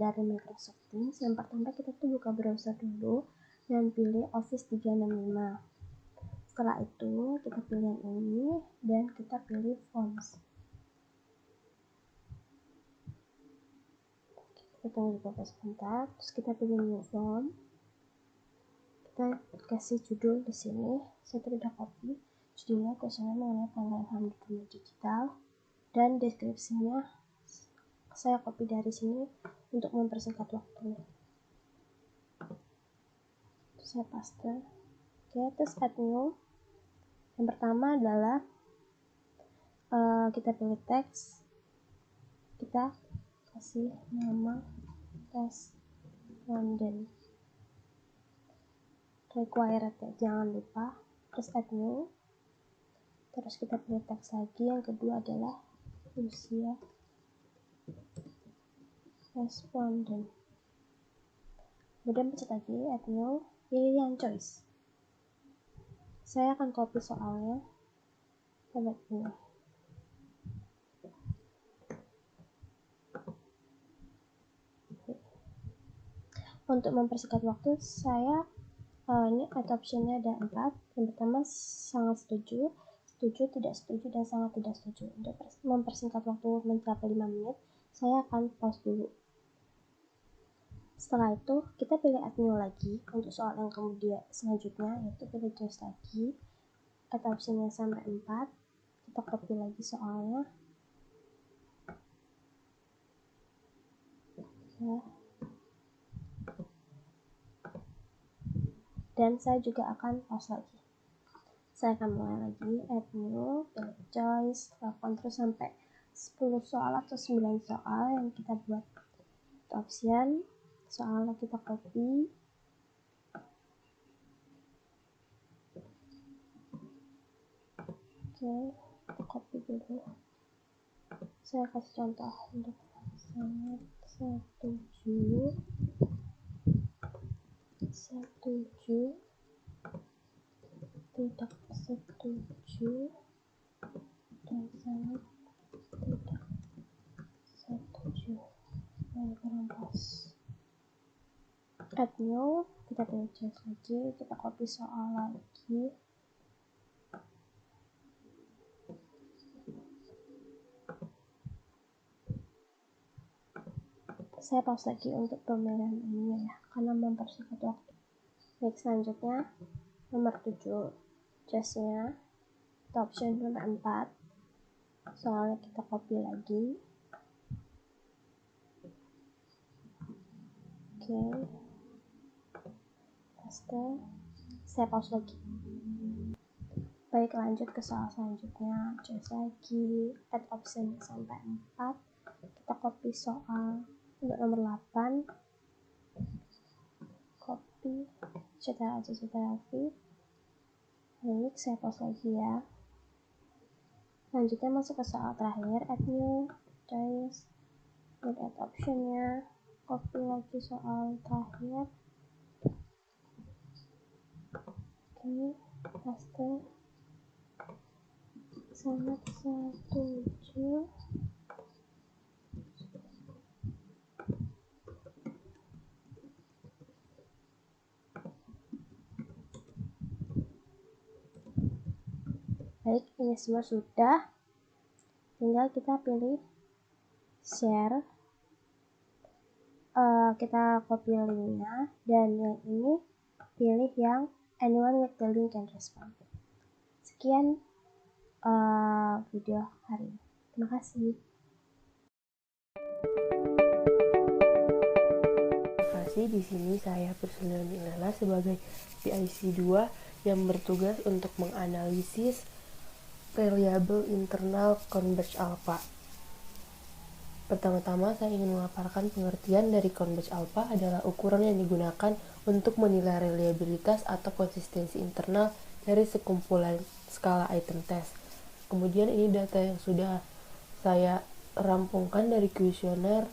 dari Microsoft Teams, yang pertama kita tuh buka browser dulu dan pilih Office 365. Setelah itu kita pilih yang ini dan kita pilih Fonts. Kita tunggu beberapa sebentar, terus kita pilih New Font. Kita kasih judul di sini. Saya udah copy judulnya kuesioner mengenai pelanggaran HAM di dunia digital, dan deskripsinya saya copy dari sini untuk mempersingkat waktu. Saya paste. Oke, terus add new. Yang pertama adalah kita pilih teks, kita kasih nama tes London, required ya, jangan lupa. Terus add new, terus kita pilih teks lagi. Yang kedua adalah usia responden, kemudian pencet lagi add new, pilih yang choice. Saya akan copy soalnya lewat ini. Untuk mempersingkat waktu, saya ini ada optionnya ada 4. Yang pertama sangat setuju, setuju, tidak setuju, dan sangat tidak setuju. Untuk mempersingkat waktu mencapai 5 menit, saya akan pause dulu. Setelah itu kita pilih add new lagi untuk soal yang kemudian selanjutnya, yaitu pilih choice lagi, add optionnya sampai 4. Kita copy lagi soalnya ya. Dan saya juga akan pause lagi. Saya akan mulai lagi, add new, pilih choice, lakukan terus sampai 10 soal atau 9 soal yang kita buat. Option, soalnya kita copy. Oke, kita copy dulu. Saya kasih contoh untuk sangat setuju, tidak setuju, dan sangat tidak setuju. Kurang pas. Add new, kita pilih choice lagi, kita copy soal lagi. Saya pause lagi untuk pemilihan ini ya, karena mempersingkat waktu. Baik, selanjutnya nomor 7, choice-nya option nomor 4. Soalnya kita copy lagi. Oke, paste. Saya pause lagi. Baik, lanjut ke soal selanjutnya. Choice lagi, add option sampai 4. Kita copy soal untuk nomor 8. Copy, secara Raffi. Baik, saya pause lagi ya. Lanjutnya masuk ke soal terakhir, add new, choice, dan add optionnya. Copy lagi soal terakhir. Oke, paste. Sangat setuju. Baik, ini semua sudah. Tinggal kita pilih share. Kita copy linknya, dan yang ini pilih yang anyone with the link can respond. Sekian video hari ini. Terima kasih. Di sini saya Priscilla Milena sebagai PIC 2 yang bertugas untuk menganalisis reliable internal Converge Alpha. Pertama-tama saya ingin memaparkan pengertian dari Converge Alpha adalah ukuran yang digunakan untuk menilai reliabilitas atau konsistensi internal dari sekumpulan skala item test. Kemudian ini data yang sudah saya rampungkan dari kuesioner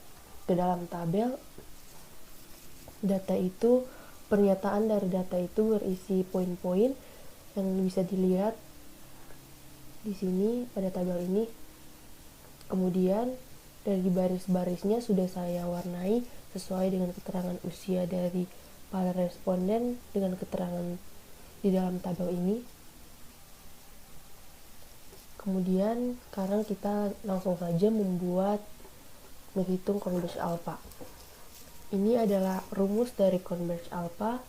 ke dalam tabel. Data itu, pernyataan dari data itu berisi poin-poin yang bisa dilihat di sini pada tabel ini. Kemudian Dari baris-barisnya sudah saya warnai sesuai dengan keterangan usia dari para responden dengan keterangan di dalam tabel ini. Kemudian sekarang kita langsung saja menghitung Converge alpha. Ini adalah rumus dari Converge alpha.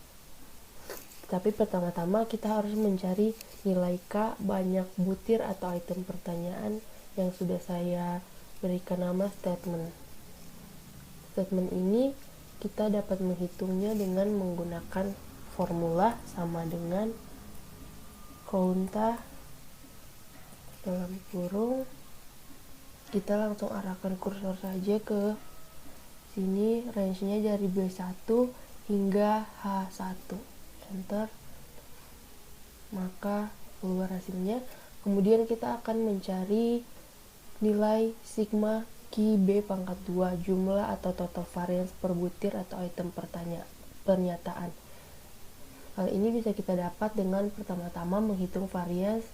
Tapi pertama-tama kita harus mencari nilai K banyak butir atau item pertanyaan yang sudah saya berikan nama statement. Statement ini kita dapat menghitungnya dengan menggunakan formula sama dengan count dalam kurung. Kita langsung arahkan kursor saja ke sini, range-nya dari B1 hingga H1. Enter, maka keluar hasilnya. Kemudian kita akan mencari nilai sigma Ki B pangkat 2, jumlah atau total variance per butir atau item pernyataan. Hal ini bisa kita dapat dengan pertama-tama menghitung variance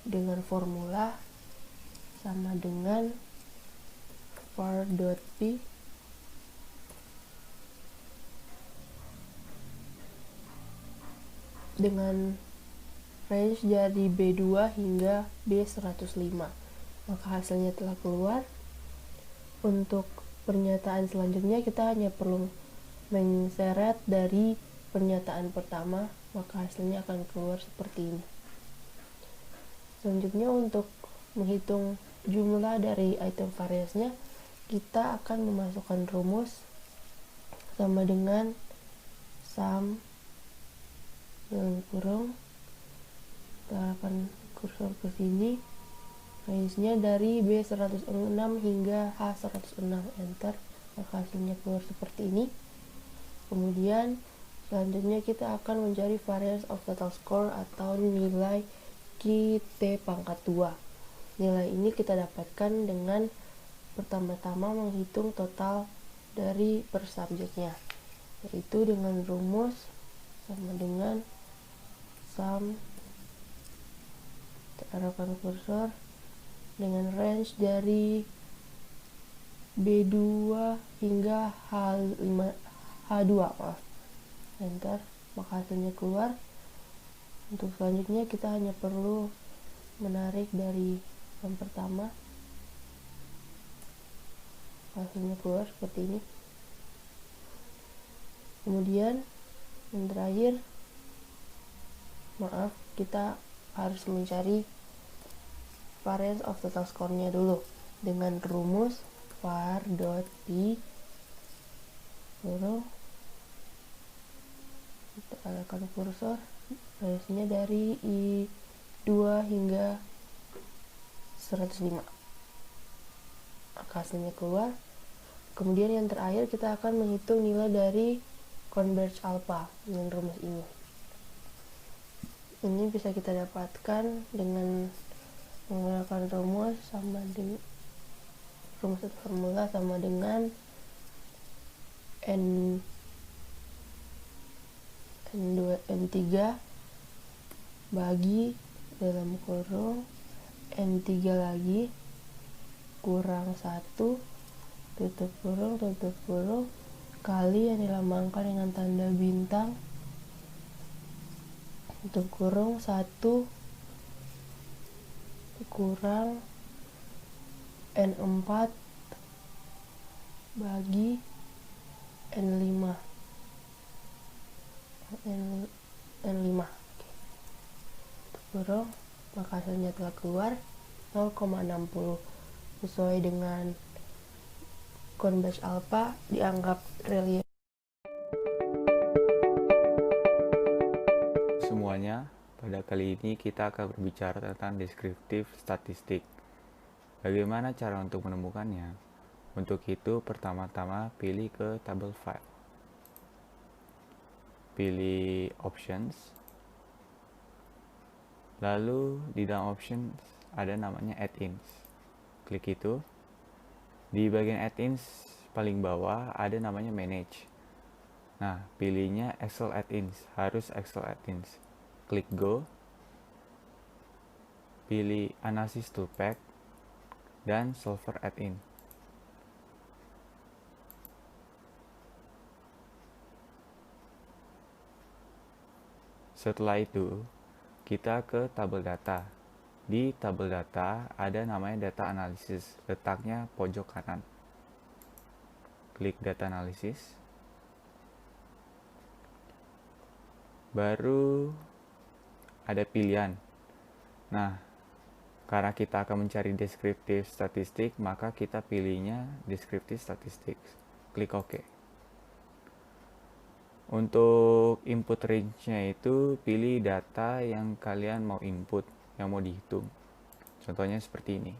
dengan formula sama dengan var.p dengan range dari B2 hingga B105. Maka hasilnya telah keluar. Untuk pernyataan selanjutnya kita hanya perlu menseret dari pernyataan pertama, maka hasilnya akan keluar seperti ini. Selanjutnya untuk menghitung jumlah dari item variance-nya, kita akan memasukkan rumus sama dengan sum dalam kurung, kita arahkan kursor ke sini, range-nya dari B106 hingga H106, enter, maka hasilnya keluar seperti ini. Kemudian selanjutnya kita akan mencari variance of total score atau nilai QT pangkat 2. Nilai ini kita dapatkan dengan pertama-tama menghitung total dari per subjeknya, yaitu dengan rumus sama dengan sum, arahkan kursor dengan range dari B2 hingga H2, enter, maka hasilnya keluar. Untuk selanjutnya kita hanya perlu menarik dari yang pertama, hasilnya keluar seperti ini. Kemudian yang terakhir, kita harus mencari variance of total score-nya dulu dengan rumus var.p kita arahkan kursor, range-nya dari I2 hingga 105, maka hasilnya keluar. Kemudian yang terakhir kita akan menghitung nilai dari Converge alpha dengan rumus ini. Ini bisa kita dapatkan dengan menggunakan rumus atau formula sama dengan N3 bagi dalam kurung N3 lagi kurang 1 tutup kurung kali yang dilambangkan dengan tanda bintang tutup kurung 1 kurang N4 bagi N5 tutup kurung, maka hasilnya telah keluar 0,60 sesuai dengan Converge alpha dianggap reliable. Semuanya, pada kali ini kita akan berbicara tentang deskriptif statistik. Bagaimana cara untuk menemukannya? Untuk itu, pertama-tama pilih ke tabel file. Pilih options. Lalu di dalam options ada namanya add-ins. Klik itu. Di bagian add-ins paling bawah ada namanya manage. Nah, pilihnya Excel add-ins, harus Excel add-ins. Klik go. Pilih analysis toolpath dan solver add-in. Setelah itu, kita ke tabel data. Di tabel data ada namanya data analisis, letaknya pojok kanan. Klik data analisis. Baru ada pilihan. Nah, karena kita akan mencari deskriptif statistik, maka kita pilihnya deskriptif statistik. Klik OK. Untuk input range-nya itu pilih data yang kalian mau input, yang mau dihitung. Contohnya seperti ini.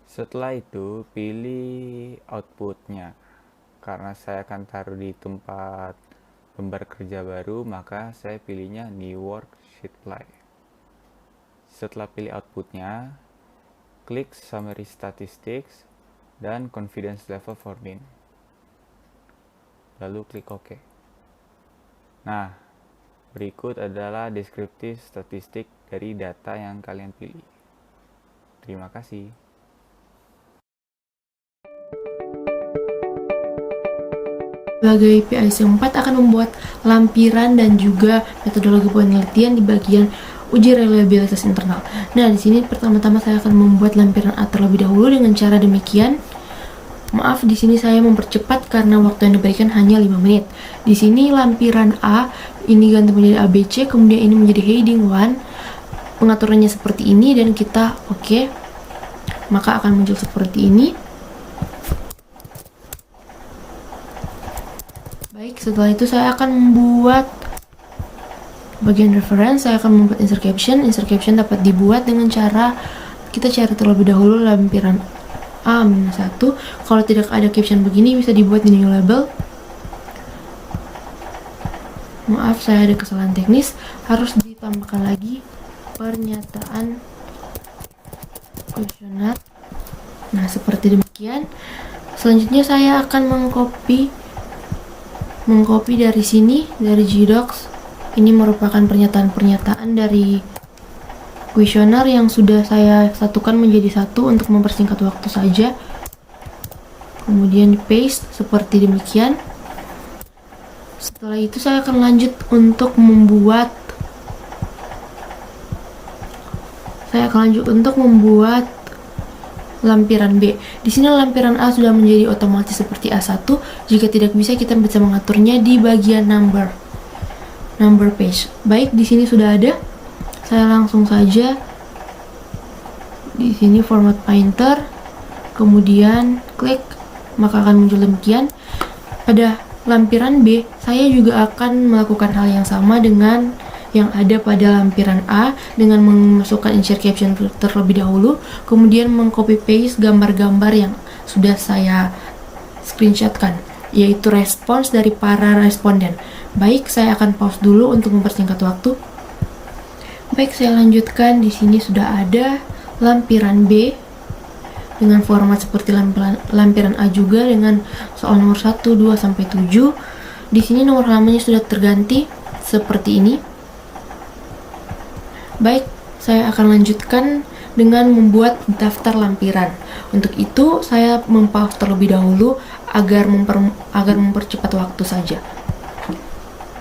Setelah itu pilih outputnya. Karena saya akan taruh di tempat lembar kerja baru, maka saya pilihnya New Worksheet Play. Setelah pilih outputnya, klik Summary Statistics dan Confidence Level for Min. Lalu klik OK. Nah, berikut adalah deskriptif statistik dari data yang kalian pilih. Terima kasih. Sebagai PIC 4 akan membuat lampiran dan juga metodologi penelitian di bagian uji reliabilitas internal. Nah, di sini pertama-tama saya akan membuat lampiran A terlebih dahulu dengan cara demikian. Maaf, di sini saya mempercepat karena waktu yang diberikan hanya 5 menit. Di sini lampiran A ini ganti menjadi ABC, kemudian ini menjadi heading 1. Pengaturannya seperti ini dan kita oke. Maka akan muncul seperti ini. Baik, setelah itu saya akan membuat bagian reference. Saya akan membuat insert caption. Insert caption dapat dibuat dengan cara kita cari terlebih dahulu lampiran A-1. Kalau tidak ada caption begini, bisa dibuat di new label. Maaf, saya ada kesalahan teknis. Harus ditambahkan lagi pernyataan kuesioner. Nah, seperti demikian. Selanjutnya saya akan mengcopy dari sini, dari Gdocs. Ini merupakan pernyataan-pernyataan dari kuesioner yang sudah saya satukan menjadi satu untuk mempersingkat waktu saja. Kemudian paste seperti demikian. Setelah itu saya akan lanjut untuk membuat lampiran B. Di sini lampiran A sudah menjadi otomatis seperti A1. Jika tidak bisa, kita bisa mengaturnya di bagian number page. Baik, di sini sudah ada. Saya langsung saja di sini format painter, kemudian klik, maka akan muncul demikian. Pada lampiran B, saya juga akan melakukan hal yang sama dengan yang ada pada lampiran A dengan memasukkan insert caption terlebih dahulu, kemudian mengcopy paste gambar-gambar yang sudah saya screenshotkan, yaitu respons dari para responden. Baik, saya akan pause dulu untuk mempersingkat waktu. Baik, saya lanjutkan. Di sini sudah ada lampiran B dengan format seperti lampiran A juga dengan soal nomor 1, 2 sampai 7. Di sini nomor halamannya sudah terganti seperti ini. Baik, saya akan lanjutkan dengan membuat daftar lampiran. Untuk itu, saya mempause terlebih dahulu agar mempercepat waktu saja.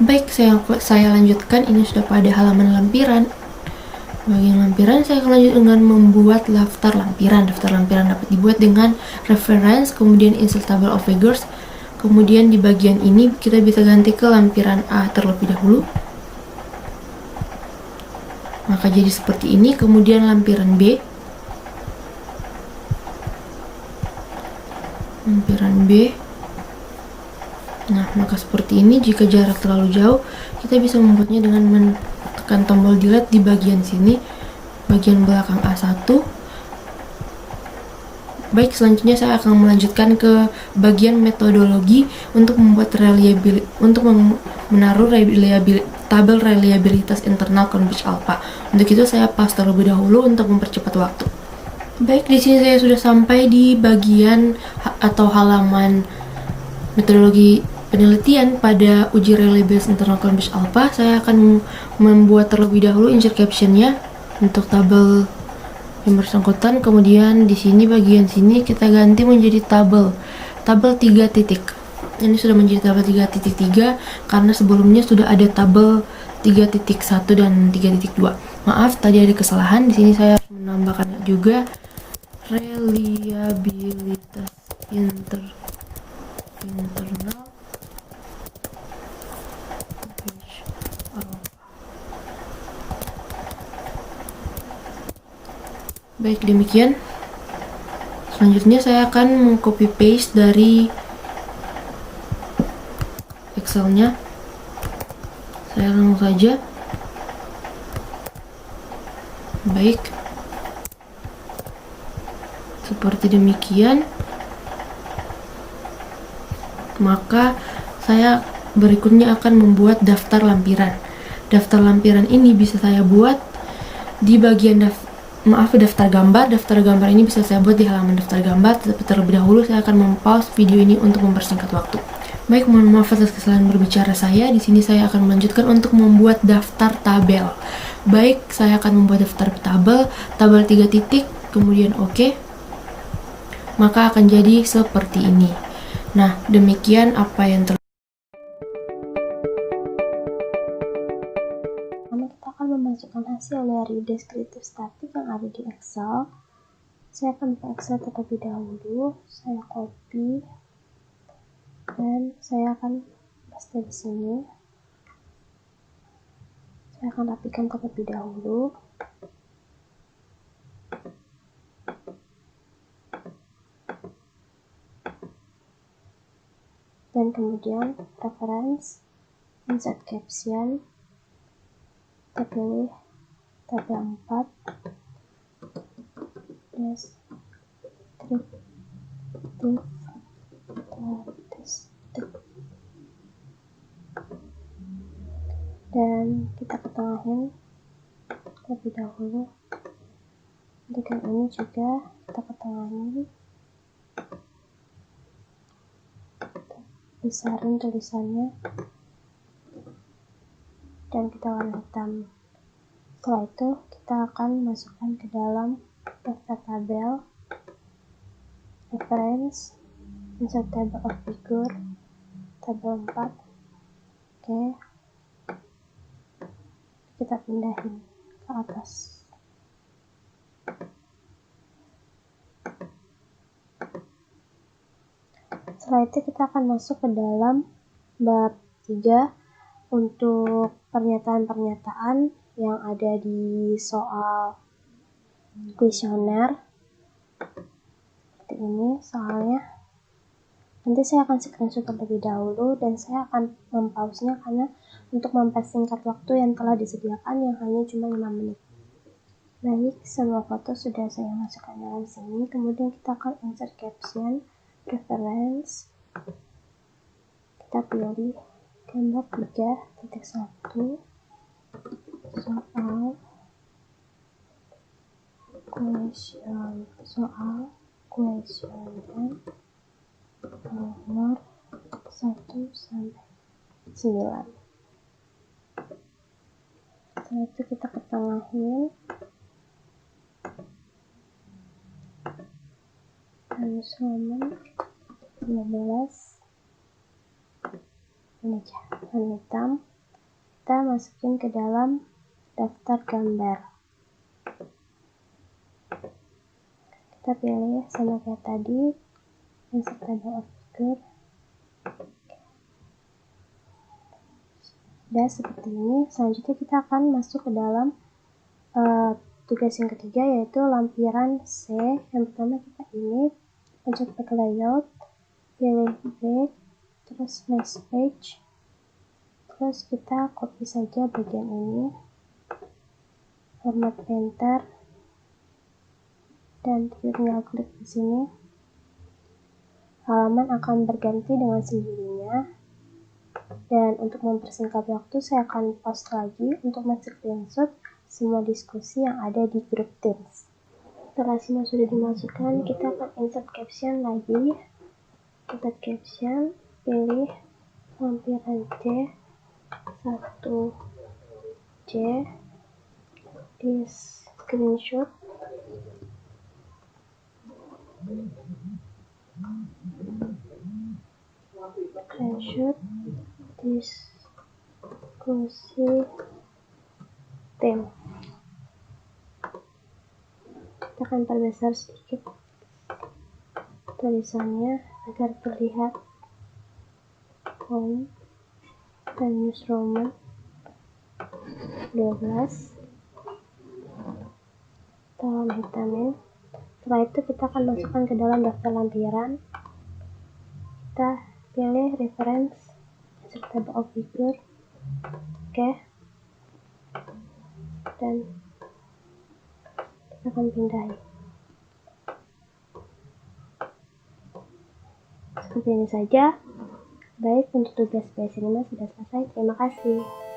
Baik, saya lanjutkan. Ini sudah pada halaman lampiran. Bagian lampiran, saya akan lanjut dengan membuat daftar lampiran. Daftar lampiran dapat dibuat dengan reference, kemudian insert table of figures. Kemudian di bagian ini kita bisa ganti ke lampiran A terlebih dahulu. Maka jadi seperti ini. Kemudian lampiran B. Nah, maka seperti ini. Jika jarak terlalu jauh, kita bisa membuatnya dengan menekan tombol delete di bagian sini, bagian belakang A1. Baik, selanjutnya saya akan melanjutkan ke bagian metodologi untuk membuat menaruh tabel reliabilitas internal Cambridge Alpha. Untuk itu saya pause terlebih dahulu untuk mempercepat waktu. Baik, di sini saya sudah sampai di bagian atau halaman metodologi penelitian pada uji reliabilitas internal Cambridge Alpha, saya akan membuat terlebih dahulu insert captionnya untuk tabel yang bersangkutan. Kemudian di sini bagian sini kita ganti menjadi tabel 3 titik. Ini sudah menjadi tabel 3.3 karena sebelumnya sudah ada tabel 3.1 dan 3.2. Maaf, tadi ada kesalahan. Di sini saya menambahkan juga reliabilitas internal Cambridge Alpha. Baik, demikian. Selanjutnya saya akan mengcopy paste dari Excelnya. Saya langsung saja. Baik, seperti demikian. Maka saya berikutnya akan membuat daftar lampiran. Daftar lampiran ini bisa saya buat di bagian daftar gambar. Daftar gambar ini bisa saya buat di halaman daftar gambar, tetapi terlebih dahulu saya akan mempause video ini untuk mempersingkat waktu. Baik, mohon maaf atas kesalahan berbicara saya. Di sini saya akan melanjutkan untuk membuat daftar tabel. Baik, saya akan membuat daftar tabel 3 titik, kemudian oke. Maka akan jadi seperti ini. Nah, demikian apa yang Kita akan memasukkan hasil dari deskriptif statik yang ada di Excel. Saya akan buka Excel terlebih dahulu. Saya copy dan saya akan paste di sini. Saya akan rapikan terlebih dahulu. Dan kemudian reference, insert caption, kita pilih tabel 4, deskriptif statistik, dan kita ketengahin terlebih dahulu. Untuk yang ini juga kita ketengahin, besarin tulisannya, dan kita warna hitam. Setelah itu kita akan masukkan ke dalam daftar tabel, reference, insert table of figure, tabel 4. Oke, kita pindahin ke atas. Setelah itu kita akan masuk ke dalam bab 3 untuk pernyataan-pernyataan yang ada di soal kuesioner. Seperti ini soalnya. Nanti saya akan screenshot terlebih dahulu dan saya akan mempause-nya karena untuk mempersingkat waktu yang telah disediakan yang hanya cuma 5 menit. Baik, semua foto sudah saya masukkan dalam sini. Kemudian kita akan insert caption, reference. Kita pilih gambar 3.1 soal kuesioner nomor 1 sampai 9. Setelah itu kita ketengahin halaman 15. Ini aja, warna hitam. Kita masukin ke dalam daftar gambar. Kita pilih sama kayak tadi, insert table of figure. Dan seperti ini. Selanjutnya kita akan masuk ke dalam tugas yang ketiga, yaitu lampiran C. Yang pertama kita ini pencet back layout, pilih back, terus next page, terus kita copy saja bagian ini, format painter, dan tinggal klik di sini. Halaman akan berganti dengan sendirinya. Dan untuk mempersingkat waktu, saya akan post lagi untuk men-screenshot semua diskusi yang ada di grup Teams. Setelah semua sudah dimasukkan, kita akan insert caption lagi. Insert caption, pilih lampiran C 1C di screenshot, diskusi tim. Kita akan perbesar sedikit tulisannya agar terlihat font dan Times Roman 12 tolong hitamin. Setelah itu kita akan masukkan ke dalam daftar lampiran. Kita pilih reference serta table of figure, oke, dan kita akan pindahin seperti ini saja. Baik, untuk tugas PS5 sudah selesai. Terima kasih.